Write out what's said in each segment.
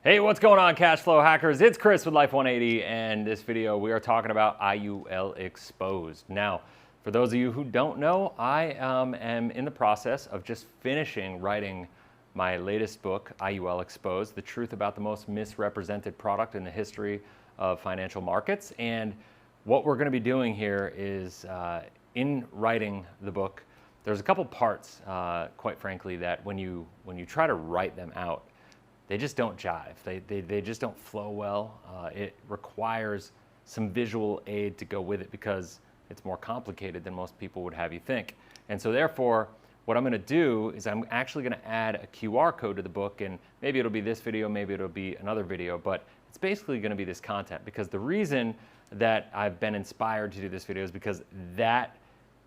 Hey, what's going on, cash flow hackers? It's Chris with Life 180, and this video we are talking about IUL Exposed. Now, for those of you who don't know, I am in the process of just finishing writing my latest book, IUL Exposed, the truth about the most misrepresented product in the history of financial markets. And what we're going to be doing here is, in writing the book, there's a couple parts, quite frankly, that when you try to write them out, they just don't jive. They just don't flow well. It requires some visual aid to go with it because it's more complicated than most people would have you think. And so therefore, what I'm gonna do is I'm actually gonna add a QR code to the book, and maybe it'll be this video, maybe it'll be another video, but it's basically gonna be this content, because the reason that I've been inspired to do this video is because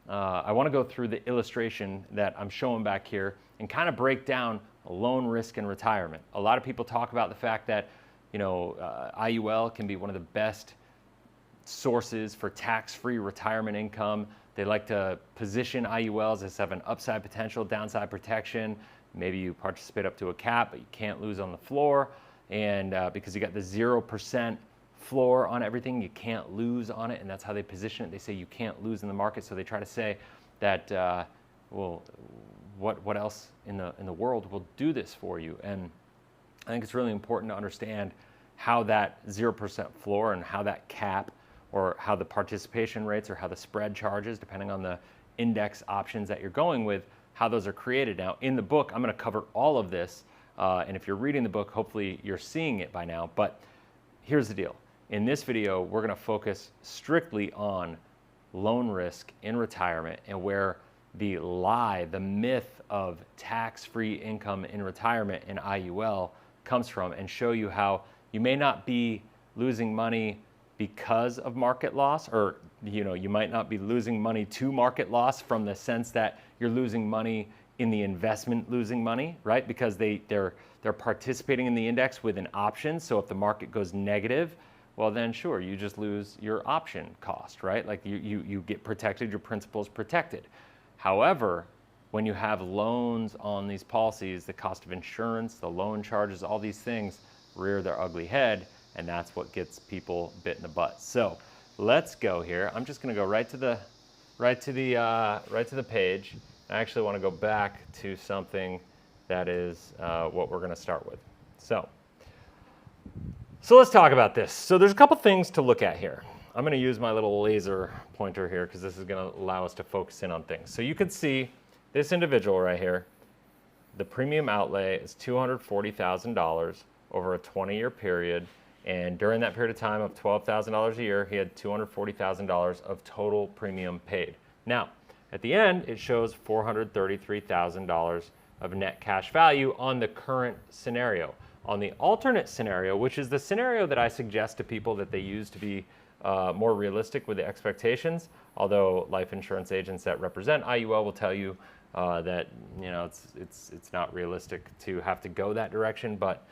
I wanna go through the illustration that I'm showing back here and kind of break down loan risk in retirement. A lot of people talk about the fact that, IUL can be one of the best sources for tax-free retirement income. They like to position IULs as having upside potential, downside protection. Maybe you participate up to a cap, but you can't lose on the floor. And because you got the 0% floor on everything, you can't lose on it. And that's how they position it. They say you can't lose in the market. So they try to say that, what else in the world will do this for you? And I think it's really important to understand how that 0% floor and how that cap, or how the participation rates, or how the spread charges, depending on the index options that you're going with, how those are created. Now, in the book, I'm going to cover all of this. And if you're reading the book, hopefully you're seeing it by now. But here's the deal. In this video, we're going to focus strictly on loan risk in retirement, and where the lie, the myth of tax-free income in retirement in IUL comes from, and show you how you may not be losing money because of market loss, or you might not be losing money to market loss, from the sense that you're losing money in the investment, losing money, right? Because they're participating in the index with an option. So if the market goes negative, well then sure, you just lose your option cost, right? Like you get protected, your principal is protected. However, when you have loans on these policies, the cost of insurance, the loan charges, all these things rear their ugly head, and that's what gets people bit in the butt. So let's go here. I'm just going to go right to the page. I actually want to go back to something that is what we're going to start with. So let's talk about this. So there's a couple things to look at here. I'm going to use my little laser pointer here because this is going to allow us to focus in on things. So you can see this individual right here, the premium outlay is $240,000 over a 20-year period. And during that period of time of $12,000 a year, he had $240,000 of total premium paid. Now, at the end, it shows $433,000 of net cash value on the current scenario. On the alternate scenario, which is the scenario that I suggest to people that they use to be more realistic with the expectations, although life insurance agents that represent IUL will tell you that it's not realistic to have to go that direction. But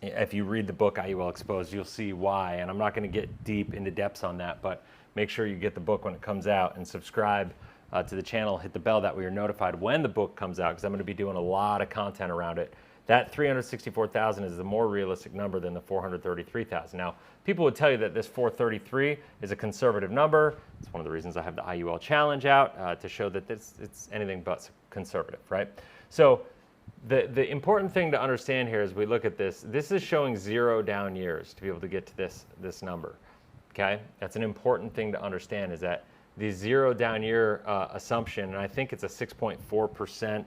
if you read the book IUL Exposed, you'll see why. And I'm not going to get deep into depths on that, but make sure you get the book when it comes out, and subscribe to the channel. Hit the bell that way you're notified when the book comes out, because I'm going to be doing a lot of content around it. That $364,000 is a more realistic number than the $433,000. Now, people would tell you that this $433 is a conservative number. It's one of the reasons I have the IUL challenge out, to show that it's anything but conservative, right? So the important thing to understand here as we look at this is showing 0 down years to be able to get to this number, okay? That's an important thing to understand, is that the 0 down year assumption, and I think it's a 6.4%.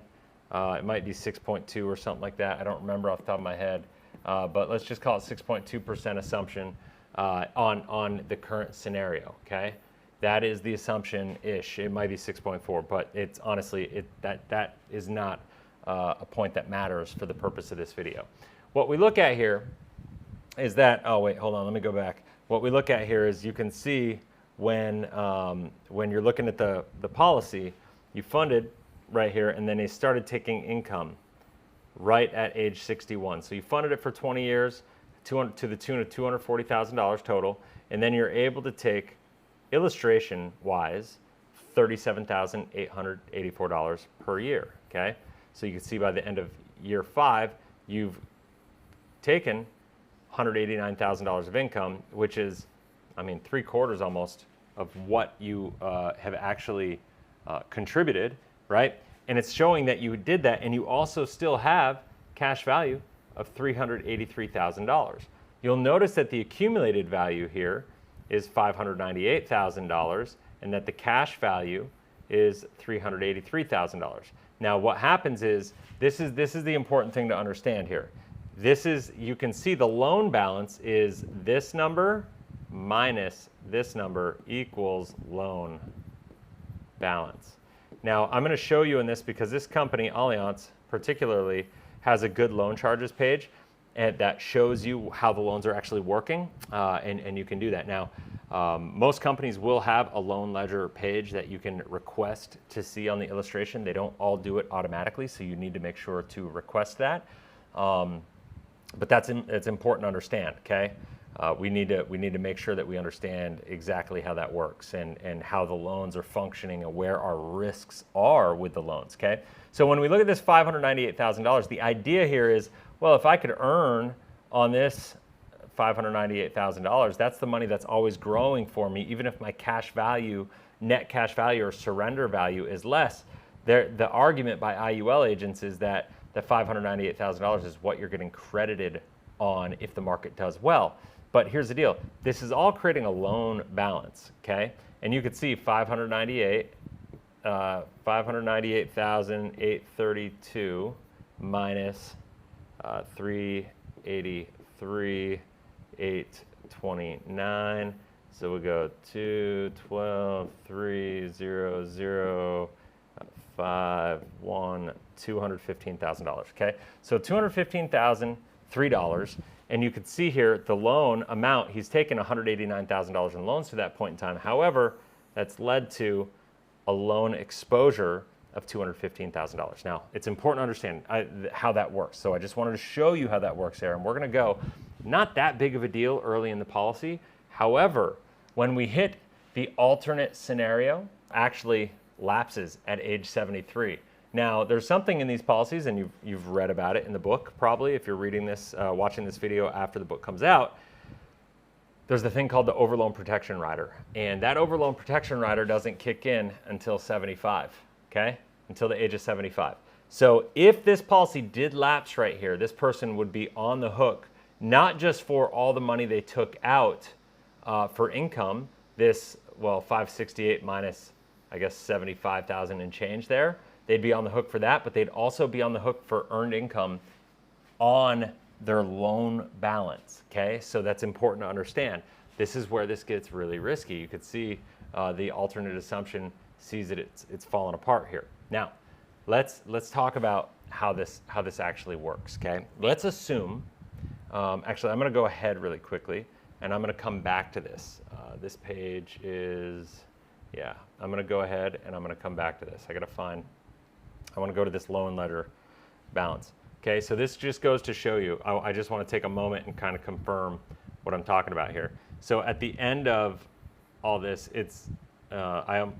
It might be 6.2 or something like that. I don't remember off the top of my head, but let's just call it 6.2% assumption on the current scenario. Okay, that is the assumption-ish. It might be 6.4, but it's honestly that is not a point that matters for the purpose of this video. What we look at here is that. Oh wait, hold on. Let me go back. What we look at here is, you can see when you're looking at the policy, you funded right here, and then they started taking income right at age 61. So you funded it for 20 years to the tune of $240,000 total, and then you're able to take, illustration-wise, $37,884 per year, okay? So you can see by the end of year 5, you've taken $189,000 of income, which is, I mean, 3/4 almost of what you have actually contributed, right? And it's showing that you did that, and you also still have cash value of $383,000. You'll notice that the accumulated value here is $598,000, and that the cash value is $383,000. Now, what happens is this is the important thing to understand here. This is, you can see the loan balance is this number minus this number equals loan balance. Now, I'm going to show you in this because this company, Allianz, particularly, has a good loan charges page and that shows you how the loans are actually working, and you can do that. Now, most companies will have a loan ledger page that you can request to see on the illustration. They don't all do it automatically, so you need to make sure to request that. But it's important to understand, okay? We need to make sure that we understand exactly how that works and how the loans are functioning and where our risks are with the loans, okay? So when we look at this $598,000, the idea here is, well, if I could earn on this $598,000, that's the money that's always growing for me, even if my cash value, net cash value or surrender value is less. The argument by IUL agents is that the $598,000 is what you're getting credited on if the market does well. But here's the deal. This is all creating a loan balance, okay? And you could see 598,832 minus 383,829. So we go 212, 300, 51, $215,000, okay? So $215,003, and you can see here the loan amount, he's taken $189,000 in loans to that point in time. However, that's led to a loan exposure of $215,000. Now, it's important to understand how that works. So I just wanted to show you how that works there, and we're gonna go, not that big of a deal early in the policy. However, when we hit the alternate scenario, actually lapses at age 73. Now, there's something in these policies, and you've read about it in the book probably if you're reading this, watching this video after the book comes out. There's the thing called the overloan protection rider, and that overloan protection rider doesn't kick in until 75, okay? Until the age of 75. So if this policy did lapse right here, this person would be on the hook, not just for all the money they took out for income, this, well, 568 minus, I guess, 75,000 and change there. They'd be on the hook for that, but they'd also be on the hook for earned income on their loan balance, okay? So that's important to understand. This is where this gets really risky. You could see the alternate assumption sees that it's fallen apart here. Now, let's talk about how this actually works, okay? Let's assume, actually, I'm gonna go ahead really quickly, and I'm gonna come back to this. This page is, yeah, I'm gonna go ahead and I'm gonna come back to this. I wanna go to this loan ledger balance. Okay, so this just goes to show you, I just wanna take a moment and kind of confirm what I'm talking about here. So at the end of all this, it's, so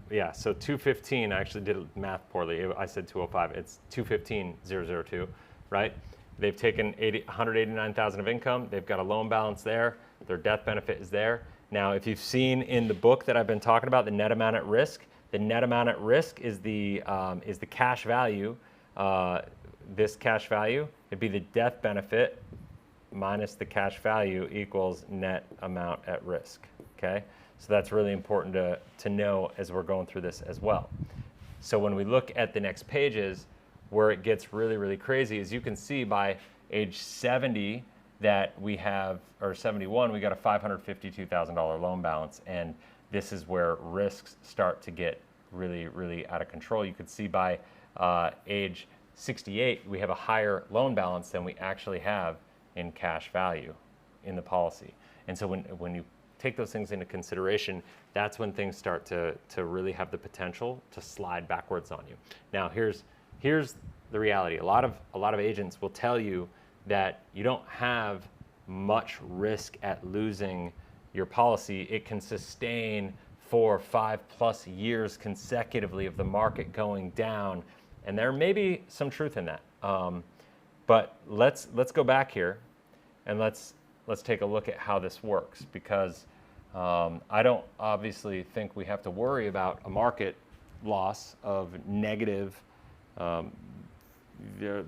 215, I actually did math poorly. I said 205, it's 215,002, right? They've taken 189,000 of income, they've got a loan balance there, their death benefit is there. Now, if you've seen in the book that I've been talking about, the net amount at risk, the net amount at risk is the cash value. This cash value, it'd be the death benefit minus the cash value equals net amount at risk, okay? So that's really important to know as we're going through this as well. So when we look at the next pages, where it gets really, really crazy is you can see by age 70 that we have, or 71, we got a $552,000 loan balance, and this is where risks start to get really, really out of control. You could see by age 68, we have a higher loan balance than we actually have in cash value in the policy. And so when you take those things into consideration, that's when things start to really have the potential to slide backwards on you. Now, here's the reality. A lot of agents will tell you that you don't have much risk at losing your policy. It can sustain 4 or 5+ years consecutively of the market going down, and there may be some truth in that. But let's go back here and let's take a look at how this works, because I don't obviously think we have to worry about a market loss of negative,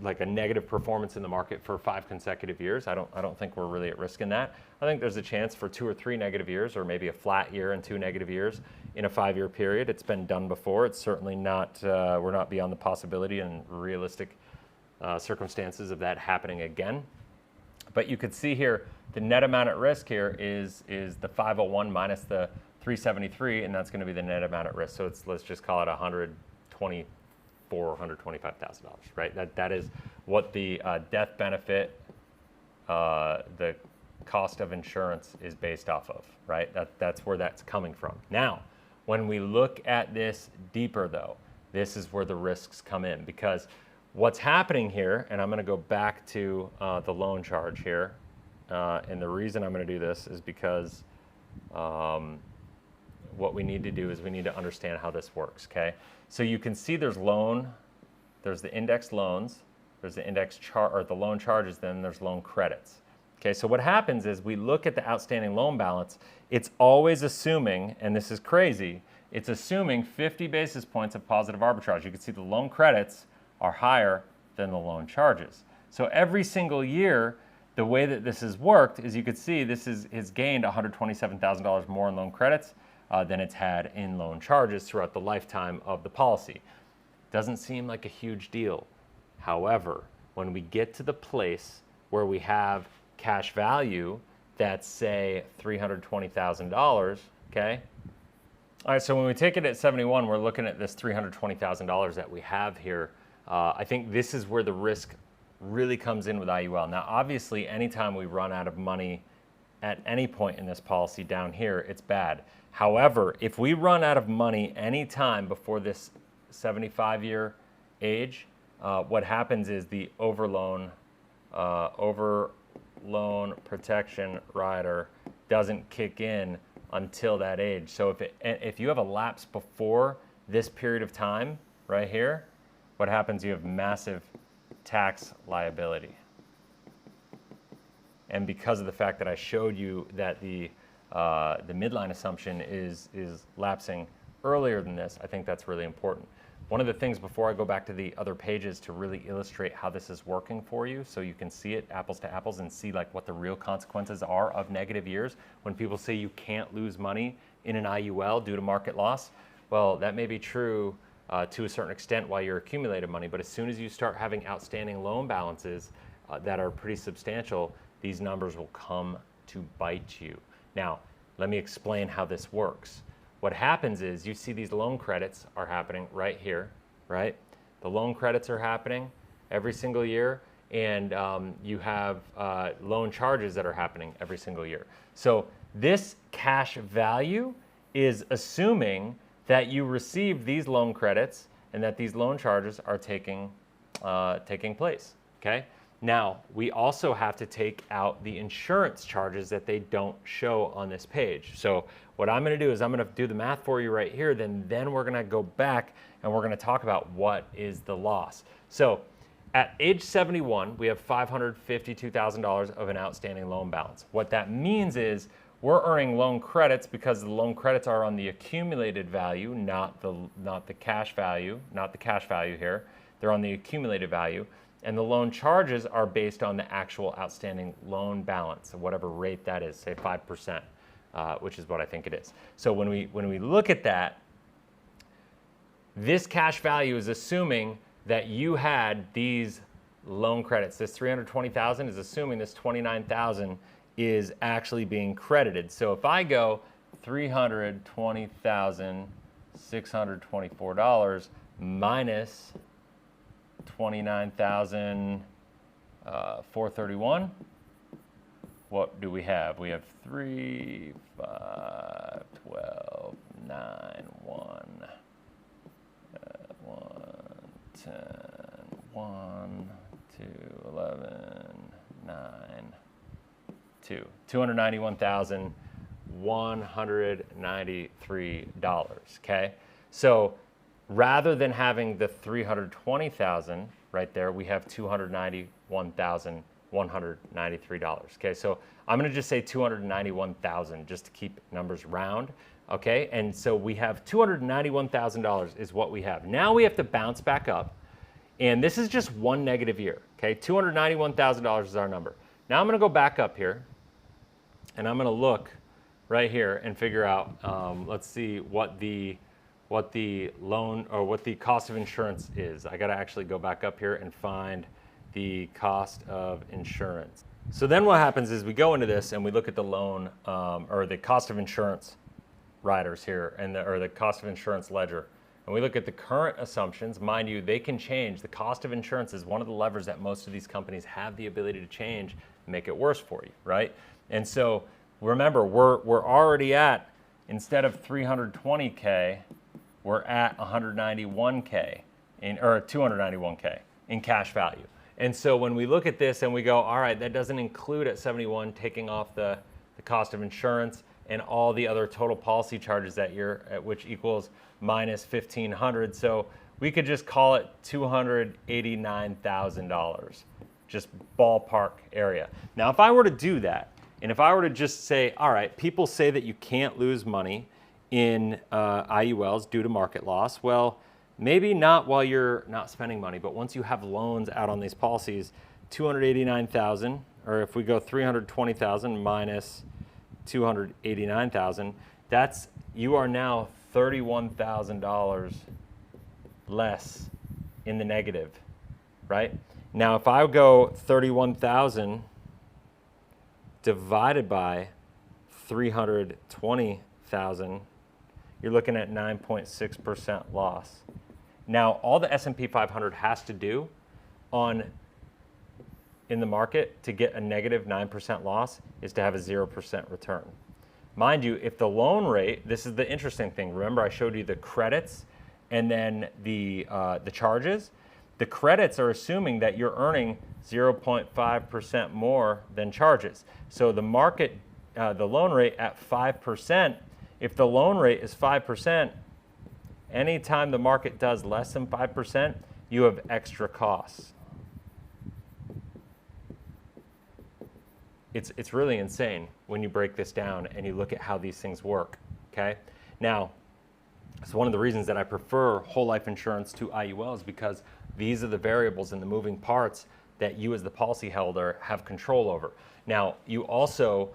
like a negative performance in the market for 5 consecutive years. I don't think we're really at risk in that. I think there's a chance for 2 or 3 negative years, or maybe a flat year and 2 negative years in a 5-year period. It's been done before. It's certainly not, we're not beyond the possibility and realistic circumstances of that happening again. But you could see here, the net amount at risk here is the 501 minus the 373, and that's going to be the net amount at risk. So let's just call it $124,000 or $125,000, right? That is what the death benefit, the cost of insurance is based off of, right? That's where that's coming from. Now, when we look at this deeper, though, this is where the risks come in, because what's happening here, and I'm going to go back to the loan charge here, and the reason I'm going to do this is because what we need to do is we need to understand how this works, okay? So you can see there's the index loans, there's the index or the loan charges, then there's loan credits. Okay, so what happens is we look at the outstanding loan balance, it's always assuming, and this is crazy, it's assuming 50 basis points of positive arbitrage. You can see the loan credits are higher than the loan charges. So every single year, the way that this has worked is you could see this has gained $127,000 more in loan credits than it's had in loan charges throughout the lifetime of the policy. Doesn't seem like a huge deal. However, when we get to the place where we have cash value that's, say, $320,000, okay? All right, so when we take it at 71, we're looking at this $320,000 that we have here. I think this is where the risk really comes in with IUL. Now, obviously, anytime we run out of money at any point in this policy down here, it's bad. However, if we run out of money any time before this 75-year age, what happens is the overloan protection rider doesn't kick in until that age. So if you have a lapse before this period of time right here, what happens? You have massive tax liability. And because of the fact that I showed you that the midline assumption is lapsing earlier than this, I think that's really important. One of the things before I go back to the other pages to really illustrate how this is working for you, so you can see it apples to apples and see like what the real consequences are of negative years. When people say you can't lose money in an IUL due to market loss, well, that may be true to a certain extent while you're accumulating money, but as soon as you start having outstanding loan balances that are pretty substantial, these numbers will come to bite you. Now, let me explain how this works. What happens is you see these loan credits are happening right here, right? The loan credits are happening every single year, and you have loan charges that are happening every single year. So this cash value is assuming that you receive these loan credits and that these loan charges are taking place, okay? Now, we also have to take out the insurance charges that they don't show on this page. So what I'm going to do is I'm going to do the math for you right here, then we're going to go back and we're going to talk about what is the loss. So at age 71, we have $552,000 of an outstanding loan balance. What that means is we're earning loan credits because the loan credits are on the accumulated value, not the cash value, not the cash value here. They're on the accumulated value. And the loan charges are based on the actual outstanding loan balance, whatever rate that is, say 5%, which is what I think it is. So when we look at that, this cash value is assuming that you had these loan credits. This $320,000 is assuming this $29,000 is actually being credited. So if I go $320,624 minus $29,431, what do we have? We have 3, 5, 12, 9, 1, 10, 1, 2, 11, 9, 2. $291,193, okay? So rather than having the $320,000 right there, we have $291,193. $193. Okay, so I'm going to just say 291,000 just to keep numbers round. Okay, and so we have $291,000 is what we have. Now we have to bounce back up, and this is just one negative year. Okay, $291,000 is our number. Now I'm going to go back up here, and I'm going to look right here and figure out. Let's see what the loan or what the cost of insurance is. I got to actually go back up here and find the cost of insurance. So then what happens is we go into this and we look at the loan or the cost of insurance riders here and or the cost of insurance ledger. And we look at the current assumptions. Mind you, they can change. The cost of insurance is one of the levers that most of these companies have the ability to change and make it worse for you, right? And so remember, we're already at, instead of 320K, we're at 191K or 291K in cash value. And so when we look at this and we go, all right, that doesn't include at 71 taking off the cost of insurance and all the other total policy charges that year, which equals minus $1,500. So we could just call it $289,000, just ballpark area. Now, if I were to do that, and if I were to just say, all right, people say that you can't lose money in IULs due to market loss. Well, maybe not while you're not spending money, but once you have loans out on these policies, 289,000, or if we go 320,000 minus 289,000, that's, you are now $31,000 less in the negative, right? Now, if I go 31,000 divided by 320,000, you're looking at 9.6% loss. Now, all the S&P 500 has to do in the market to get a negative 9% loss is to have a 0% return. Mind you, if the loan rate, this is the interesting thing. Remember, I showed you the credits and then the charges. The credits are assuming that you're earning 0.5% more than charges. So the market, the loan rate at 5%, if the loan rate is 5%, anytime the market does less than 5%, you have extra costs. It's really insane when you break this down and you look at how these things work, okay? Now, it's one of the reasons that I prefer whole life insurance to IULs, because these are the variables and the moving parts that you as the policyholder have control over. Now, you also,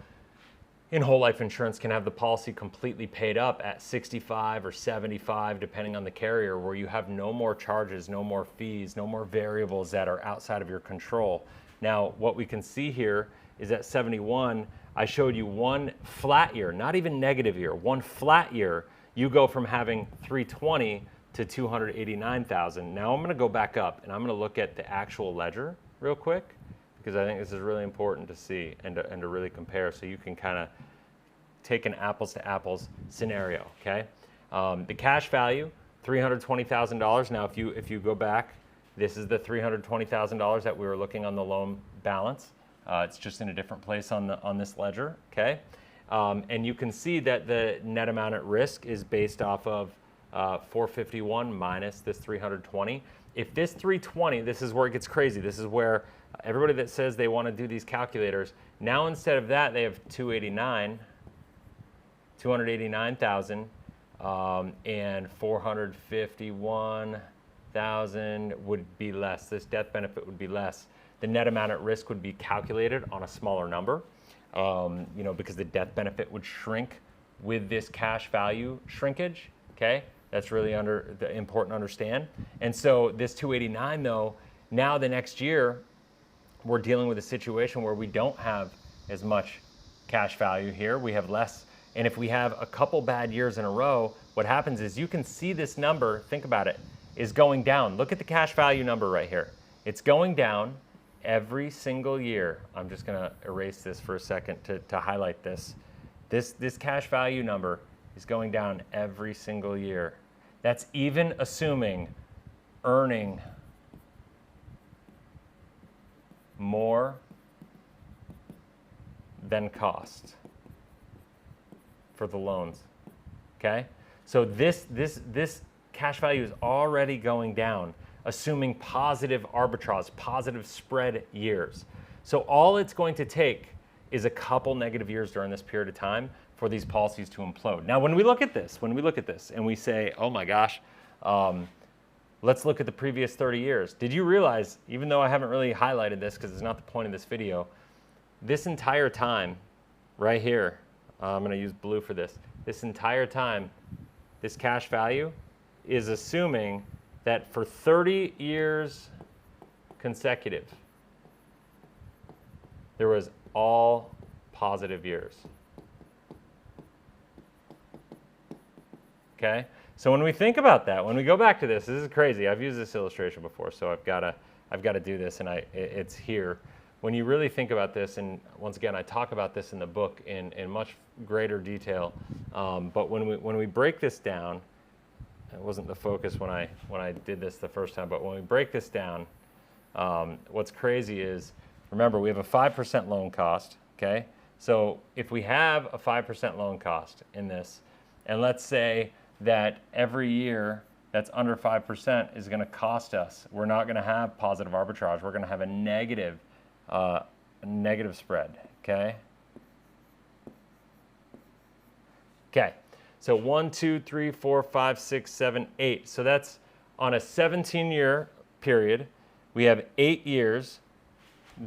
in whole life insurance, can have the policy completely paid up at 65 or 75, depending on the carrier, where you have no more charges, no more fees, no more variables that are outside of your control. Now, what we can see here is at 71, I showed you one flat year, not even negative year, one flat year, you go from having 320 to 289,000. Now I'm gonna go back up and I'm gonna look at the actual ledger real quick, because I think this is really important to see and to really compare, so you can kind of take an apples to apples scenario, okay? The cash value, $320,000. Now if you go back, this is the $320,000 that we were looking on the loan balance. It's just in a different place on this ledger, okay? And you can see that the net amount at risk is based off of 451 minus this 320. If this 320, this is where it gets crazy. This is where everybody that says they want to do these calculators, now instead of that, they have 289,000, and 451,000 would be less. This death benefit would be less. The net amount at risk would be calculated on a smaller number, because the death benefit would shrink with this cash value shrinkage, okay? That's really important to understand. And so this 289 though, now the next year, we're dealing with a situation where we don't have as much cash value here. We have less. And if we have a couple bad years in a row, what happens is you can see this number, think about it, is going down. Look at the cash value number right here. It's going down every single year. I'm just gonna erase this for a second to highlight this. This cash value number is going down every single year. That's even assuming earning more than cost for the loans, okay? So this cash value is already going down, assuming positive arbitrage, positive spread years. So all it's going to take is a couple negative years during this period of time for these policies to implode. Now, when we look at this and we say, oh my gosh, let's look at the previous 30 years. Did you realize, even though I haven't really highlighted this because it's not the point of this video, this entire time right here, I'm going to use blue for this, this entire time, this cash value is assuming that for 30 years consecutive, there was all positive years. Okay? So when we think about that, when we go back to this is crazy. I've used this illustration before, so I've got to do this, and it's here. When you really think about this, and once again, I talk about this in the book in much greater detail, but when we break this down, it wasn't the focus when I did this the first time, but when we break this down, what's crazy is, remember, we have a 5% loan cost, okay? So if we have a 5% loan cost in this, and let's say that every year that's under 5% is going to cost us, we're not going to have positive arbitrage, we're going to have a negative spread, okay? Okay, so 1, 2, 3, 4, 5, 6, 7, 8. So that's on a 17-year period. We have 8 years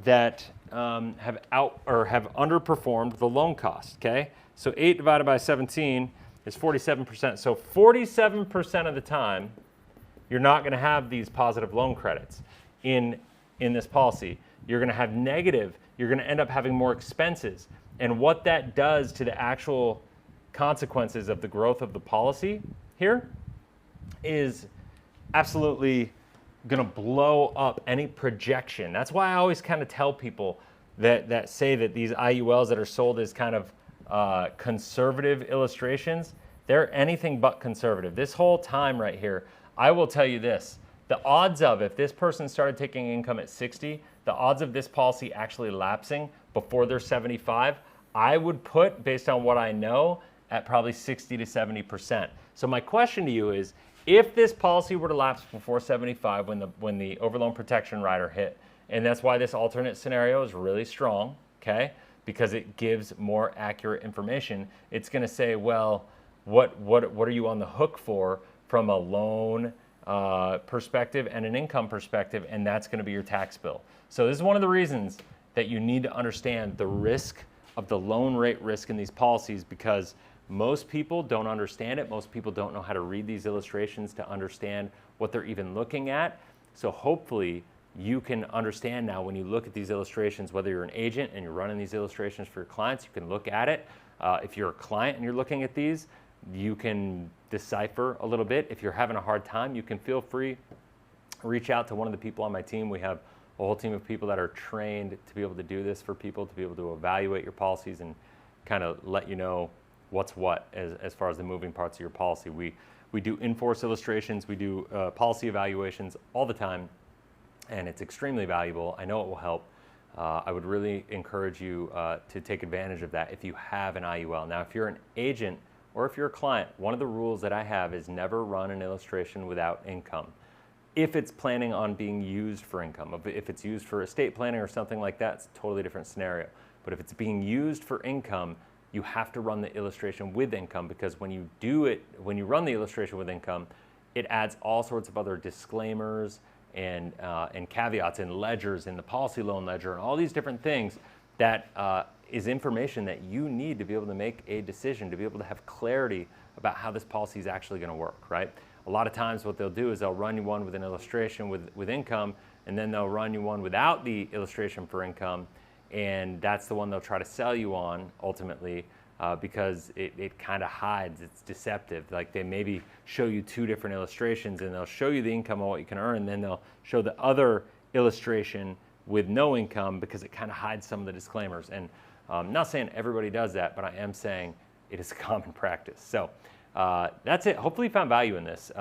that have underperformed the loan cost, okay? So 8 divided by 17 is 47%. So 47% of the time, you're not going to have these positive loan credits in this policy. You're going to have negative. You're going to end up having more expenses. And what that does to the actual consequences of the growth of the policy here is absolutely going to blow up any projection. That's why I always kind of tell people that say that these IULs that are sold as kind of conservative illustrations, they're anything but conservative. This whole time right here, I will tell you this, the odds of, if this person started taking income at 60, the odds of this policy actually lapsing before they're 75, I would put, based on what I know, at probably 60 to 70%. So my question to you is, if this policy were to lapse before 75 when the overloan protection rider hit, and that's why this alternate scenario is really strong, okay? Because it gives more accurate information. It's going to say, well, what are you on the hook for from a loan perspective and an income perspective, and that's going to be your tax bill. So this is one of the reasons that you need to understand the risk of the loan rate risk in these policies, because most people don't understand it. Most people don't know how to read these illustrations to understand what they're even looking at. So hopefully you can understand now when you look at these illustrations, whether you're an agent and you're running these illustrations for your clients, you can look at it. If you're a client and you're looking at these, you can decipher a little bit. If you're having a hard time, you can feel free, reach out to one of the people on my team. We have a whole team of people that are trained to be able to do this for people, to be able to evaluate your policies and kind of let you know what's what as far as the moving parts of your policy. We do in-force illustrations, we do policy evaluations all the time, and it's extremely valuable. I know it will help. I would really encourage you to take advantage of that if you have an IUL. Now, if you're an agent or if you're a client, one of the rules that I have is never run an illustration without income. If it's planning on being used for income, if it's used for estate planning or something like that, it's a totally different scenario. But if it's being used for income, you have to run the illustration with income, because when you do it, when you run the illustration with income, it adds all sorts of other disclaimers and caveats and ledgers in the policy loan ledger and all these different things that is information that you need to be able to make a decision, to be able to have clarity about how this policy is actually going to work, right? A lot of times what they'll do is they'll run you one with an illustration with income, and then they'll run you one without the illustration for income, and that's the one they'll try to sell you on ultimately because it kind of hides, it's deceptive. Like they maybe show you two different illustrations and they'll show you the income of what you can earn, and then they'll show the other illustration with no income because it kind of hides some of the disclaimers. And I'm not saying everybody does that, but I am saying it is a common practice. So that's it. Hopefully you found value in this.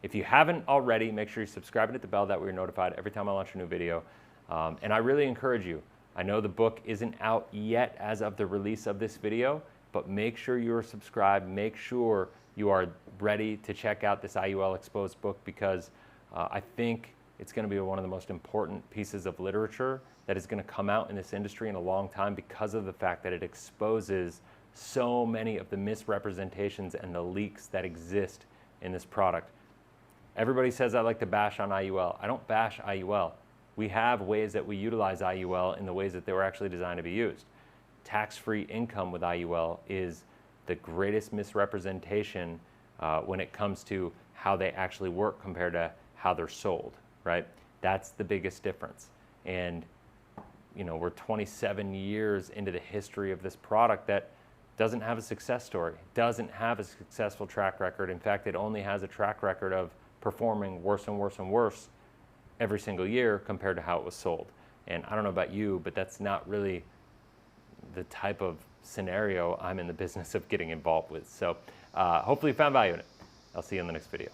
If you haven't already, make sure you subscribe and hit the bell. That way you're notified every time I launch a new video. And I really encourage you. I know the book isn't out yet as of the release of this video, but make sure you are subscribed. Make sure you are ready to check out this IUL Exposed book, because I think It's going to be one of the most important pieces of literature that is going to come out in this industry in a long time because of the fact that it exposes so many of the misrepresentations and the leaks that exist in this product. Everybody says I like to bash on IUL. I don't bash IUL. We have ways that we utilize IUL in the ways that they were actually designed to be used. Tax-free income with IUL is the greatest misrepresentation when it comes to how they actually work compared to how they're sold, right? That's the biggest difference. And you know, we're 27 years into the history of this product that doesn't have a success story, doesn't have a successful track record. In fact, it only has a track record of performing worse and worse and worse every single year compared to how it was sold. And I don't know about you, but that's not really the type of scenario I'm in the business of getting involved with. So hopefully you found value in it. I'll see you in the next video.